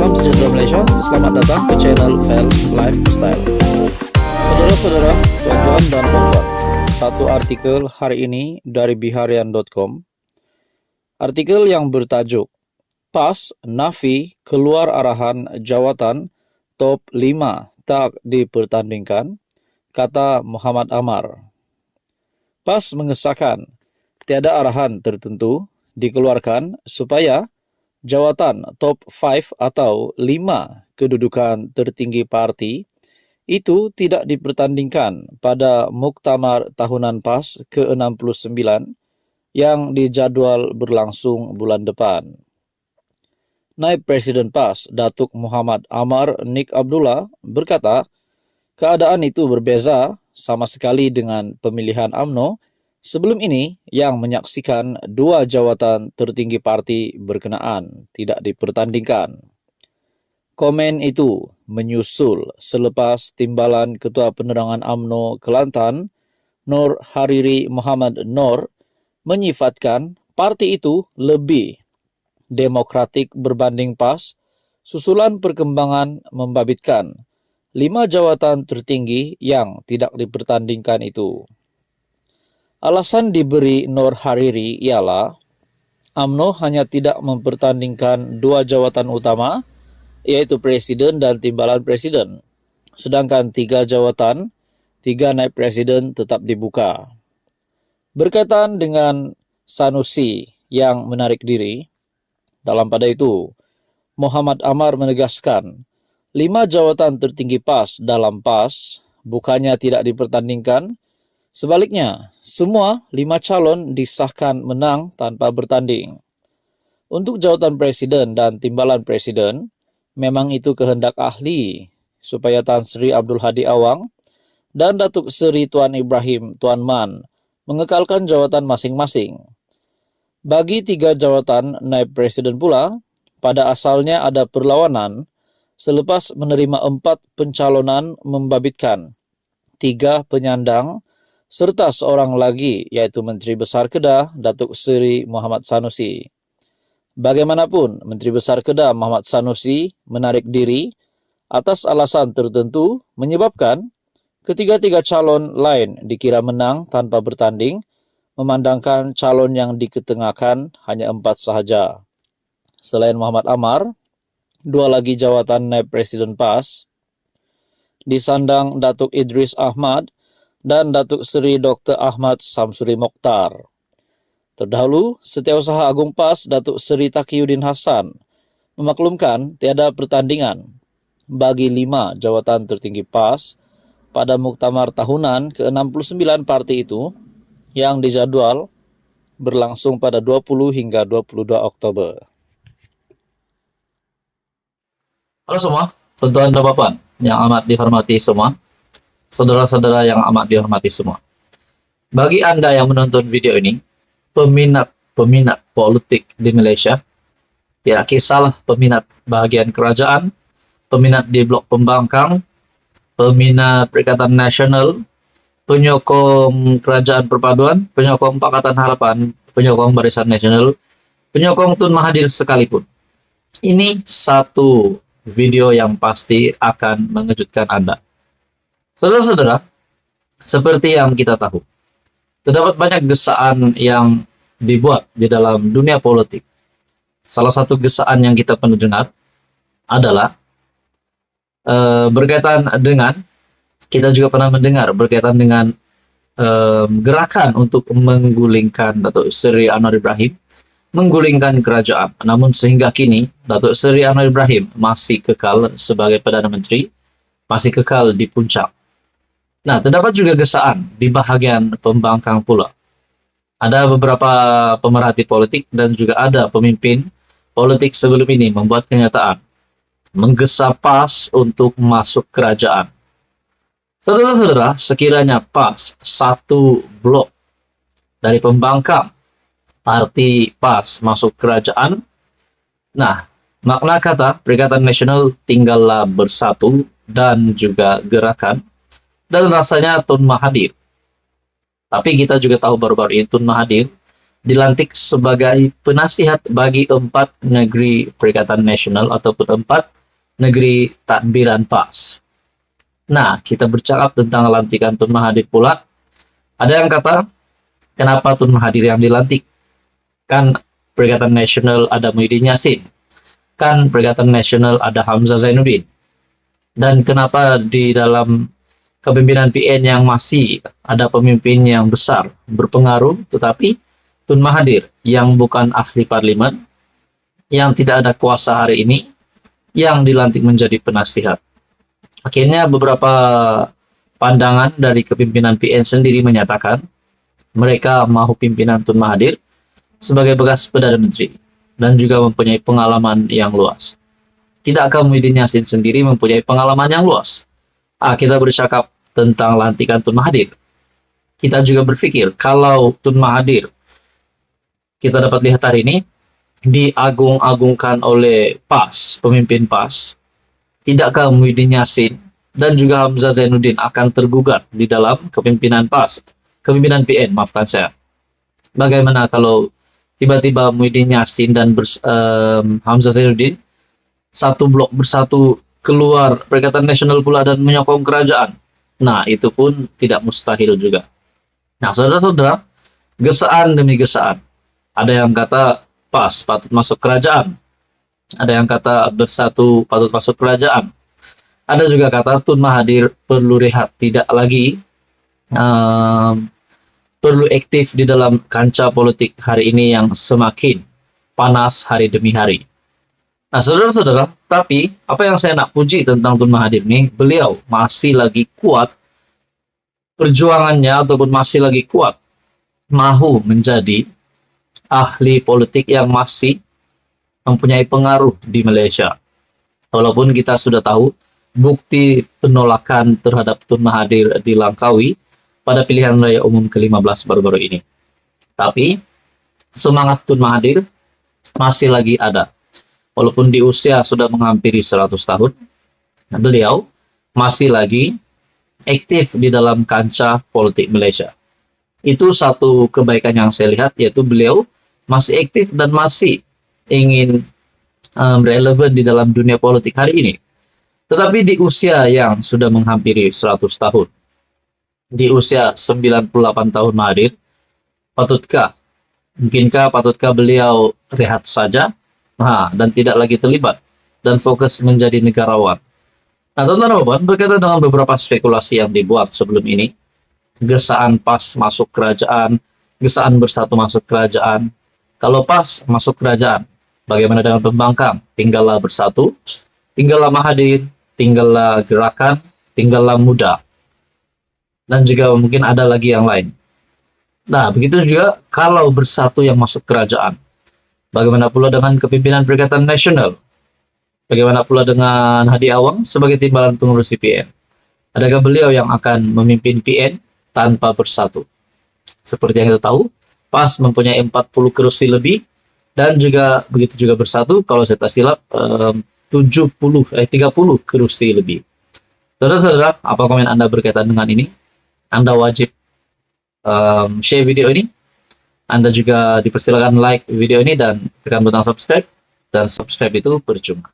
Salam sejahtera Malaysia, selamat datang ke channel Fels Lifestyle. Saudara-saudara, tuan-tuan dan puan-puan, satu artikel hari ini dari biharian.com. Artikel yang bertajuk PAS Nafi keluar arahan jawatan top 5 tak dipertandingkan, kata Muhammad Amar. PAS mengesahkan tiada arahan tertentu dikeluarkan supaya jawatan top 5 atau 5 kedudukan tertinggi parti itu tidak dipertandingkan pada Muktamar Tahunan PAS ke-69 yang dijadwal berlangsung bulan depan. Naib Presiden PAS, Datuk Muhammad Amar Nik Abdullah berkata, keadaan itu berbeza sama sekali dengan pemilihan UMNO sebelum ini yang menyaksikan dua jawatan tertinggi parti berkenaan tidak dipertandingkan. Komen itu menyusul selepas timbalan Ketua Penerangan UMNO Kelantan, Nur Hariri Muhammad Nur, menyifatkan parti itu lebih demokratik berbanding PAS, susulan perkembangan membabitkan 5 jawatan tertinggi yang tidak dipertandingkan itu. Alasan diberi Nur Hariri ialah UMNO hanya tidak mempertandingkan 2 jawatan utama, yaitu Presiden dan Timbalan Presiden, sedangkan 3 jawatan, 3 naib Presiden tetap dibuka. Berkaitan dengan Sanusi yang menarik diri, dalam pada itu, Muhammad Amar menegaskan 5 jawatan tertinggi PAS dalam PAS bukannya tidak dipertandingkan. Sebaliknya, semua 5 calon disahkan menang tanpa bertanding. Untuk jawatan Presiden dan Timbalan Presiden, memang itu kehendak ahli supaya Tan Sri Abdul Hadi Awang dan Datuk Seri Tuan Ibrahim Tuan Man mengekalkan jawatan masing-masing. Bagi 3 jawatan naib Presiden pula, pada asalnya ada perlawanan selepas menerima 4 pencalonan membabitkan 3 penyandang serta seorang lagi, yaitu Menteri Besar Kedah, Datuk Seri Muhammad Sanusi. Bagaimanapun, Menteri Besar Kedah Muhammad Sanusi menarik diri atas alasan tertentu menyebabkan ketiga-tiga calon lain dikira menang tanpa bertanding, memandangkan calon yang diketengahkan hanya 4 sahaja. Selain Muhammad Amar, 2 lagi jawatan naib Presiden PAS disandang Datuk Idris Ahmad dan Datuk Seri Dr. Ahmad Samsuri Mokhtar. Terdahulu, Setiausaha Agung PAS Datuk Seri Taqiyuddin Hasan memaklumkan tiada pertandingan bagi 5 jawatan tertinggi PAS pada Muktamar Tahunan ke-69 parti itu yang dijadwal berlangsung pada 20 hingga 22 Oktober. Halo semua, tuan-tuan dan puan yang amat dihormati semua, saudara-saudara yang amat dihormati semua. Bagi Anda yang menonton video ini, peminat politik di Malaysia, tidak kisahlah peminat bahagian kerajaan, peminat di blok pembangkang, peminat Perikatan Nasional, penyokong Kerajaan Perpaduan, penyokong Pakatan Harapan, penyokong Barisan Nasional, penyokong Tun Mahathir sekalipun. Ini satu video yang pasti akan mengejutkan Anda. Saudara-saudara, seperti yang kita tahu, terdapat banyak gesaan yang dibuat di dalam dunia politik. Salah satu gesaan yang kita pernah dengar adalah berkaitan dengan, kita juga pernah mendengar berkaitan dengan gerakan untuk menggulingkan Datuk Seri Anwar Ibrahim, menggulingkan kerajaan. Namun sehingga kini, Datuk Seri Anwar Ibrahim masih kekal sebagai Perdana Menteri, masih kekal di puncak. Nah, terdapat juga gesaan di bahagian pembangkang pula. Ada beberapa pemerhati politik dan juga ada pemimpin politik sebelum ini membuat kenyataan menggesa PAS untuk masuk kerajaan. Saudara-saudara, sekiranya PAS satu blok dari pembangkang parti PAS masuk kerajaan, nah, makna kata Perikatan Nasional tinggallah bersatu dan juga gerakan, dan rasanya Tun Mahathir. Tapi kita juga tahu baru-baru ini Tun Mahathir dilantik sebagai penasihat bagi 4 negeri Perikatan Nasional ataupun 4 negeri tadbiran PAS. Nah, kita bercakap tentang lantikan Tun Mahathir pula. Ada yang kata, kenapa Tun Mahathir yang dilantik? Kan Perikatan Nasional ada Muhyiddin Yassin. Kan Perikatan Nasional ada Hamzah Zainuddin. Dan kenapa di dalam kepemimpinan PN yang masih ada pemimpin yang besar, berpengaruh, tetapi Tun Mahathir yang bukan ahli parlimen, yang tidak ada kuasa hari ini, yang dilantik menjadi penasihat. Akhirnya beberapa pandangan dari kepimpinan PN sendiri menyatakan mereka mahu pimpinan Tun Mahathir sebagai bekas Perdana Menteri dan juga mempunyai pengalaman yang luas. Tidakkah Muhyiddin Yassin sendiri mempunyai pengalaman yang luas? Kita bercakap tentang lantikan Tun Mahathir. Kita juga berpikir kalau Tun Mahathir kita dapat lihat hari ini diagung-agungkan oleh PAS, pemimpin PAS, tidakkah Muhyiddin Yassin dan juga Hamzah Zainuddin akan tergugat di dalam kepimpinan PAS, kepimpinan PN, maafkan saya. Bagaimana kalau tiba-tiba Muhyiddin Yassin dan Hamzah Zainuddin satu blok bersatu keluar Perikatan Nasional pula dan menyokong kerajaan? Nah, itu pun tidak mustahil juga. Nah, saudara-saudara, gesaan demi gesaan. Ada yang kata PAS patut masuk kerajaan. Ada yang kata bersatu patut masuk kerajaan. Ada juga kata Tun Mahathir perlu rehat, tidak lagi perlu aktif di dalam kancah politik hari ini yang semakin panas hari demi hari. Nah, saudara-saudara, tapi apa yang saya nak puji tentang Tun Mahathir ini, beliau masih lagi kuat perjuangannya ataupun masih lagi kuat mahu menjadi ahli politik yang masih mempunyai pengaruh di Malaysia. Walaupun kita sudah tahu bukti penolakan terhadap Tun Mahathir di Langkawi pada pilihan raya umum ke-15 baru-baru ini. Tapi semangat Tun Mahathir masih lagi ada. Walaupun di usia sudah menghampiri 100 tahun, beliau masih lagi aktif di dalam kancah politik Malaysia. Itu satu kebaikan yang saya lihat, yaitu beliau masih aktif dan masih ingin relevan di dalam dunia politik hari ini. Tetapi di usia yang sudah menghampiri 100 tahun, di usia 98 tahun Mahathir, patutkah beliau rehat saja? Dan tidak lagi terlibat dan fokus menjadi negarawan. Nah, teman-teman, berkaitan dengan beberapa spekulasi yang dibuat sebelum ini, gesaan PAS masuk kerajaan, gesaan bersatu masuk kerajaan. Kalau PAS masuk kerajaan, bagaimana dengan pembangkang? Tinggallah bersatu, tinggallah Mahathir, tinggallah gerakan, tinggallah muda. Dan juga mungkin ada lagi yang lain. Nah, begitu juga kalau bersatu yang masuk kerajaan. Bagaimana pula dengan kepimpinan Perikatan Nasional? Bagaimana pula dengan Hadi Awang sebagai timbalan pengurus PN? Adakah beliau yang akan memimpin PN tanpa bersatu? Seperti yang kita tahu, PAS mempunyai 40 kursi lebih dan juga begitu juga bersatu, kalau saya tak silap 30 kursi lebih. Saudara-saudara, apa komen Anda berkaitan dengan ini? Anda wajib share video ini. Anda juga dipersilakan like video ini dan tekan butang subscribe. Dan subscribe itu percuma.